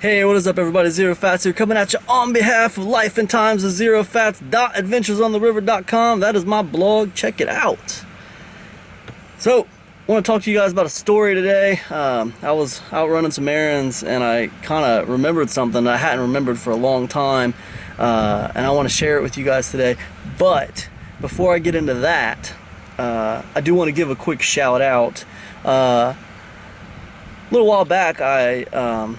Hey, what is up everybody? Zero Fats here, coming at you on behalf of Life and Times of Zero Fats .adventuresontheriver.com. That is my blog. Check it out. So, I want to talk to you guys about a story today. I was out running some errands and I kind of remembered something that I hadn't remembered for a long time, and I want to share it with you guys today. But before I get into that, I do want to give a quick shout out. A little while back, I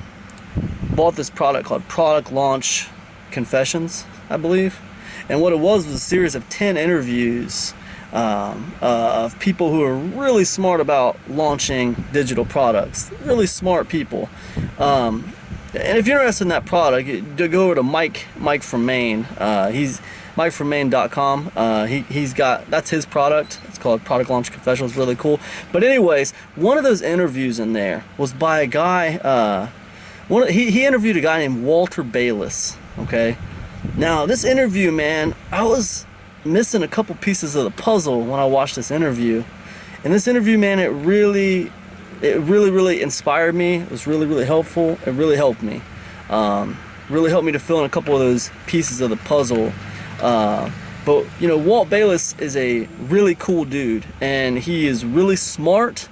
bought this product called Product Launch Confessions, I believe, and what it was a series of 10 interviews of people who are really smart about launching digital products. Really smart people. And if you're interested in that product, go over to Mike from Maine. He's MikeFromMaine.com. He's got, that's his product. It's called Product Launch Confessions. It's really cool. But anyways, one of those interviews in there was by a guy. He interviewed a guy named Walter Bayliss. Okay. Now this interview, man, I was missing a couple pieces of the puzzle when I watched this interview. And this interview, man, it really inspired me. It was really helpful. It really helped me. Really helped me to fill in a couple of those pieces of the puzzle. But you know, Walt Bayliss is a really cool dude, and he is really smart,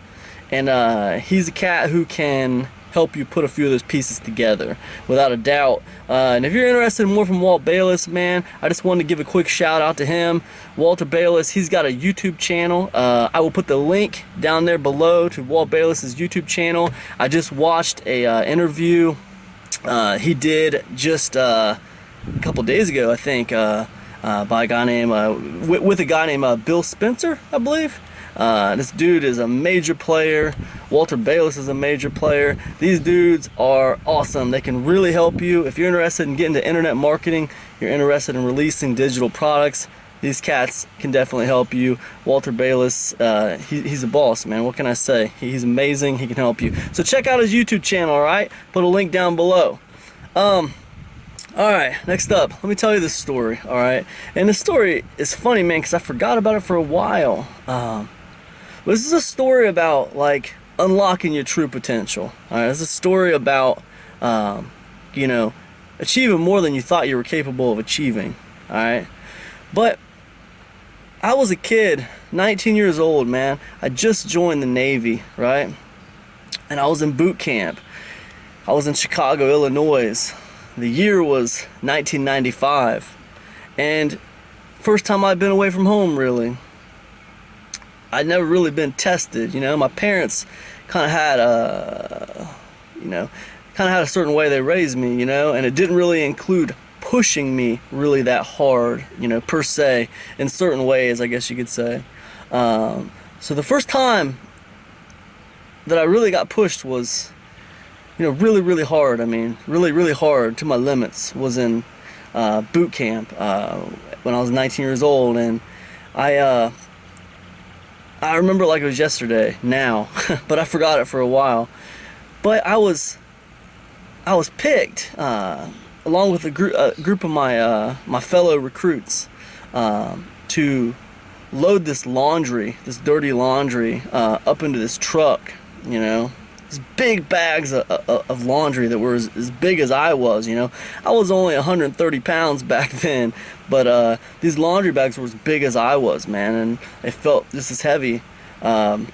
and he's a cat who can help you put a few of those pieces together, without a doubt. And if you're interested in more from Walt Bayliss, man, I just wanted to give a quick shout out to him. Walter Bayliss, he's got a YouTube channel. I will put the link down there below to Walt Bayliss's YouTube channel. I just watched a interview he did just a couple days ago, I think, by a guy named with a guy named Bill Spencer, I believe. This dude is a major player. Walter Bayliss is a major player. These dudes are awesome. They can really help you. If you're interested in getting into internet marketing, you're interested in releasing digital products, these cats can definitely help you. Walter Bayliss, he's a boss, man. What can I say? He's amazing. He can help you. So check out his YouTube channel, alright? Put a link down below. Alright, next up, let me tell you this story, alright? And the story is funny, man, because I forgot about it for a while. But this is a story about, like, unlocking your true potential. Alright, it's a story about, you know, achieving more than you thought you were capable of achieving. Alright? But I was a kid, 19 years old, man. I just joined the Navy, right? And I was in boot camp. I was in Chicago, Illinois. The year was 1995. And first time I'd been away from home, really. I'd never really been tested, you know. My parents kind of had a certain way they raised me, you know, and it didn't really include pushing me really that hard, you know, per se, in certain ways, I guess you could say. So the first time that I really got pushed was, you know, really hard. I mean, really hard to my limits was in boot camp when I was 19 years old, and I remember like it was yesterday now, but I forgot it for a while. But I was picked along with a group of my fellow recruits to load this dirty laundry up into this truck, you know. These big bags of laundry that were as big as I was, you know. I was only 130 pounds back then, but these laundry bags were as big as I was, man, and they felt just as heavy. And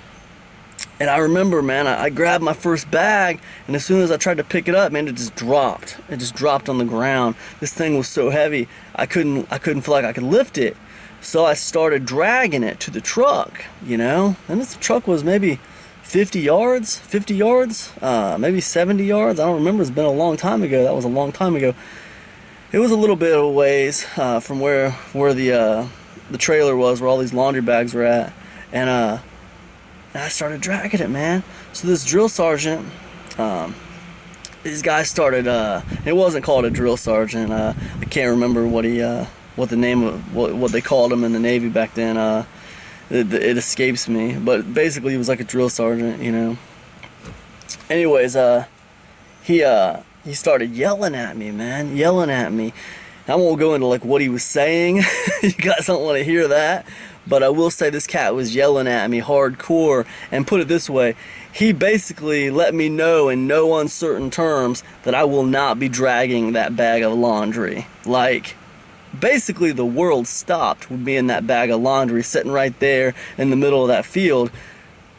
I remember, man, I grabbed my first bag, and as soon as I tried to pick it up, man, it just dropped. It just dropped on the ground. This thing was so heavy, I couldn't feel like I could lift it. So I started dragging it to the truck, you know. And this truck was maybe 50 yards, maybe 70 yards. I don't remember. It's been a long time ago. That was a long time ago. It was a little bit of a ways from where the trailer was, where all these laundry bags were at, and I started dragging it, man. So this drill sergeant, these guys started. It wasn't called a drill sergeant. I can't remember what the name of what they called him in the Navy back then. It escapes me, but basically he was like a drill sergeant, you know. Anyways, he started yelling at me, man, and I won't go into like what he was saying. You guys don't want to hear that. But I will say this cat was yelling at me hardcore, and put it this way, he basically let me know in no uncertain terms that I will not be dragging that bag of laundry. Like, basically the world stopped with me in that bag of laundry sitting right there in the middle of that field.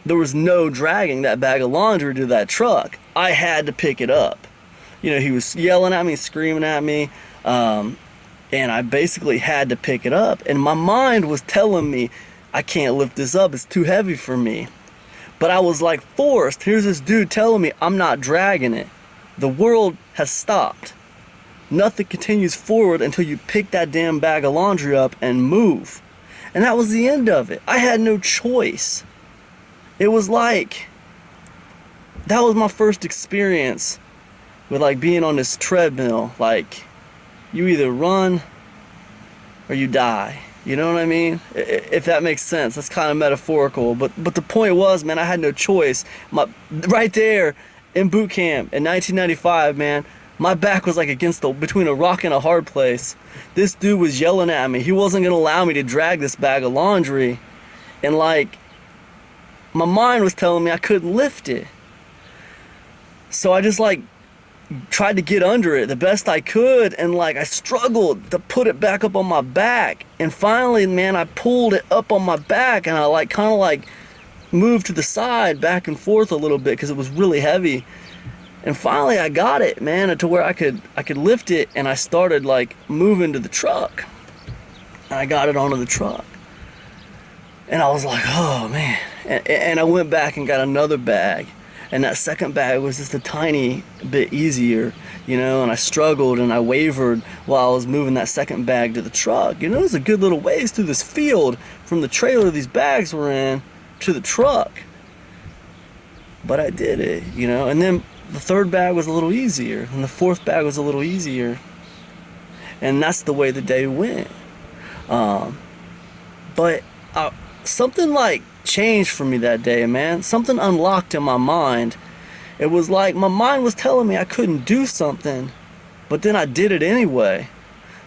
There was no dragging that bag of laundry to that truck. I had to pick it up. You know, he was yelling at me, screaming at me, and I basically had to pick it up. And my mind was telling me, I can't lift this up, it's too heavy for me. But I was like forced. Here's this dude telling me I'm not dragging it. The world has stopped. Nothing continues forward until you pick that damn bag of laundry up and move. And that was the end of it. I had no choice. It was like, that was my first experience with like being on this treadmill. Like, you either run or you die. You know what I mean? If that makes sense. That's kind of metaphorical. But the point was, man, I had no choice. Right there in boot camp in 1995, man, my back was like between a rock and a hard place. This dude was yelling at me. He wasn't going to allow me to drag this bag of laundry. And like, my mind was telling me I couldn't lift it. So I just like tried to get under it the best I could, and like I struggled to put it back up on my back, and finally, man, I pulled it up on my back, and I like kind of like moved to the side back and forth a little bit because it was really heavy, and finally I got it, man, to where I could lift it, and I started like moving to the truck, and I got it onto the truck, and I was like, oh man, and I went back and got another bag. And that second bag was just a tiny bit easier, you know, and I struggled and I wavered while I was moving that second bag to the truck. You know, it was a good little ways through this field from the trailer these bags were in to the truck. But I did it, you know, and then the third bag was a little easier, and the fourth bag was a little easier. And that's the way the day went. But something like changed for me that day, man. Something unlocked in my mind. It was like my mind was telling me I couldn't do something, but then I did it anyway.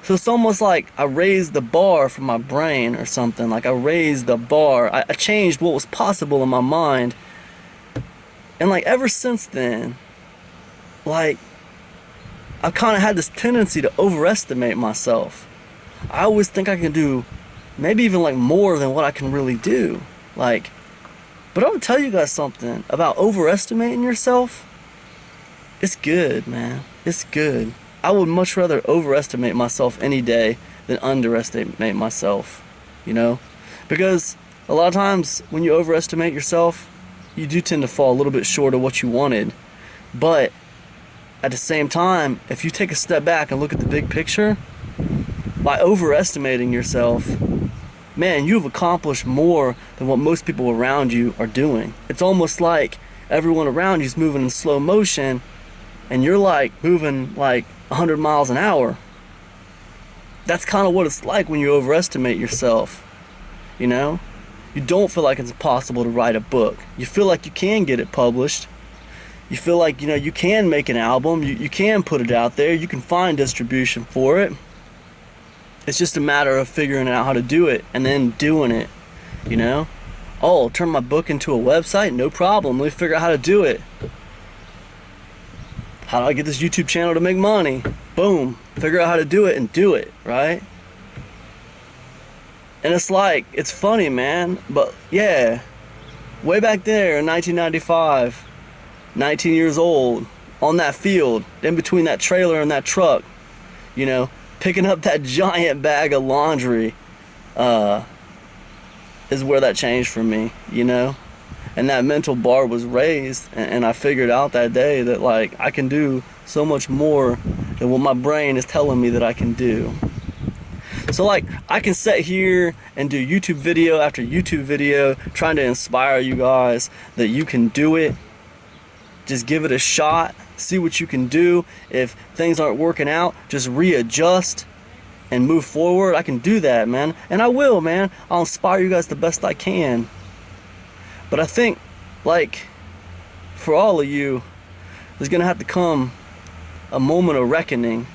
So it's almost like I raised the bar for my brain or something. Like I raised the bar. I changed what was possible in my mind. And like ever since then, like I've kind of had this tendency to overestimate myself. I always think I can do maybe even like more than what I can really do. Like, but I'm gonna tell you guys something about overestimating yourself. It's good, man. It's good. I would much rather overestimate myself any day than underestimate myself, you know? Because a lot of times when you overestimate yourself, you do tend to fall a little bit short of what you wanted. But at the same time, if you take a step back and look at the big picture, by overestimating yourself, man, you've accomplished more than what most people around you are doing. It's almost like everyone around you is moving in slow motion, and you're like moving like 100 miles an hour. That's kind of what it's like when you overestimate yourself, you know? You don't feel like it's impossible to write a book. You feel like you can get it published. You feel like, you know, you can make an album. You can put it out there. You can find distribution for it. It's just a matter of figuring out how to do it and then doing it, you know? Oh, turn my book into a website? No problem. Let me figure out how to do it. How do I get this YouTube channel to make money? Boom. Figure out how to do it and do it, right? And it's like, it's funny, man. But yeah, way back there in 1995, 19 years old, on that field, in between that trailer and that truck, you know, picking up that giant bag of laundry is where that changed for me, you know? And that mental bar was raised, and I figured out that day that like I can do so much more than what my brain is telling me that I can do. So like I can sit here and do YouTube video after YouTube video trying to inspire you guys that you can do it. Just give it a shot. See what you can do. If things aren't working out, just readjust and move forward. I can do that, man. And I will, man. I'll inspire you guys the best I can. But I think, like, for all of you, there's going to have to come a moment of reckoning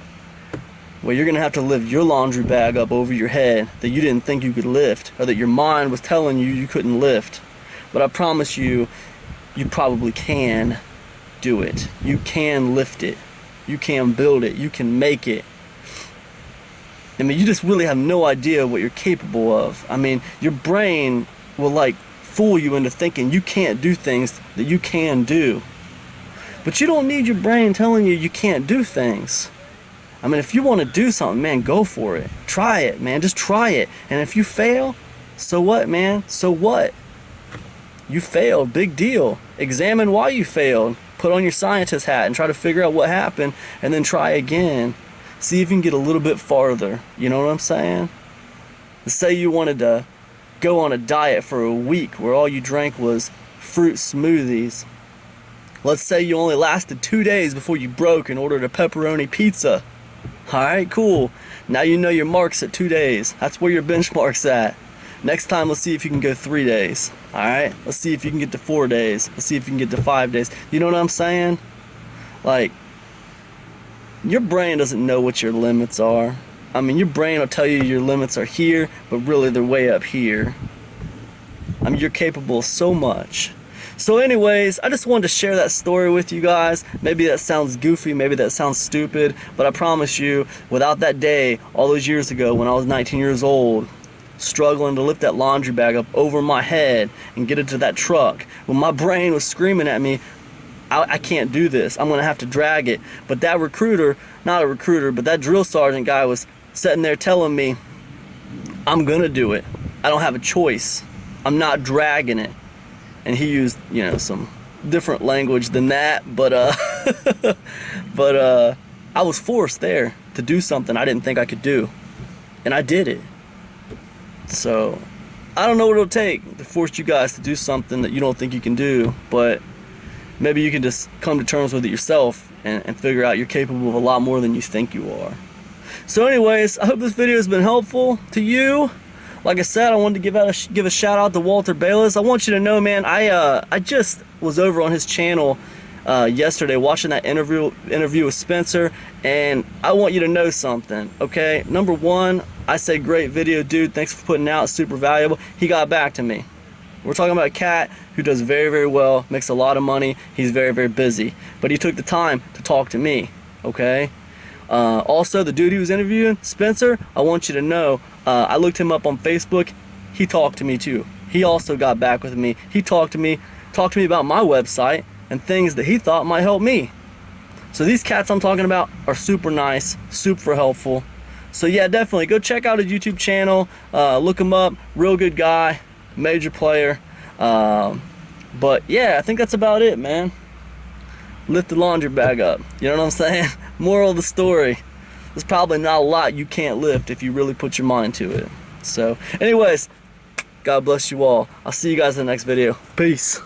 where you're gonna have to lift your laundry bag up over your head that you didn't think you could lift, or that your mind was telling you you couldn't lift. But I promise you, you probably can do it. You can lift it. You can build it. You can make it. I mean, you just really have no idea what you're capable of. I mean, your brain will like fool you into thinking you can't do things that you can do. But you don't need your brain telling you you can't do things. I mean, if you want to do something, man, go for it. Try it, man. Just try it. And if you fail, so what, man? So what? You failed. Big deal. Examine why you failed. Put on your scientist hat and try to figure out what happened, and then try again. See if you can get a little bit farther. You know what I'm saying? Let's say you wanted to go on a diet for a week where all you drank was fruit smoothies. Let's say you only lasted 2 days before you broke and ordered a pepperoni pizza. Alright, cool. Now you know your marks at 2 days. That's where your benchmark's at. Next time, let's see if you can go 3 days. Alright? Let's see if you can get to 4 days. Let's see if you can get to 5 days. You know what I'm saying? Like, your brain doesn't know what your limits are. I mean, your brain will tell you your limits are here, but really they're way up here. I mean, you're capable of so much. So anyways, I just wanted to share that story with you guys. Maybe that sounds goofy, maybe that sounds stupid, but I promise you, without that day, all those years ago when I was 19 years old, struggling to lift that laundry bag up over my head and get it to that truck, when my brain was screaming at me, I can't do this, I'm gonna have to drag it. But that recruiter, not a recruiter, but that drill sergeant guy was sitting there telling me, I'm gonna do it. I don't have a choice. I'm not dragging it. And he used, you know, some different language than that, but I was forced there to do something I didn't think I could do, and I did it. So I don't know what it'll take to force you guys to do something that you don't think you can do, but maybe you can just come to terms with it yourself and figure out you're capable of a lot more than you think you are. So anyways, I hope this video has been helpful to you. Like I said, I wanted to give a shout out to Walter Bayliss. I want you to know, man, I just was over on his channel yesterday watching that interview with Spencer, and I want you to know something, okay? Number one, I say great video, dude. Thanks for putting it out. It's super valuable. He got back to me. We're talking about a cat who does very, very well, makes a lot of money. He's very, very busy, but he took the time to talk to me, okay? Also, the dude he was interviewing, Spencer, I want you to know, I looked him up on Facebook. He talked to me too. He also got back with me. He talked to me about my website and things that he thought might help me. So these cats I'm talking about are super nice, super helpful. So yeah, definitely go check out his YouTube channel. Look him up. Real good guy, major player. But yeah, I think that's about it, man. Lift the laundry bag up. You know what I'm saying? Moral of the story, there's probably not a lot you can't lift if you really put your mind to it. So anyways, God bless you all. I'll see you guys in the next video. Peace.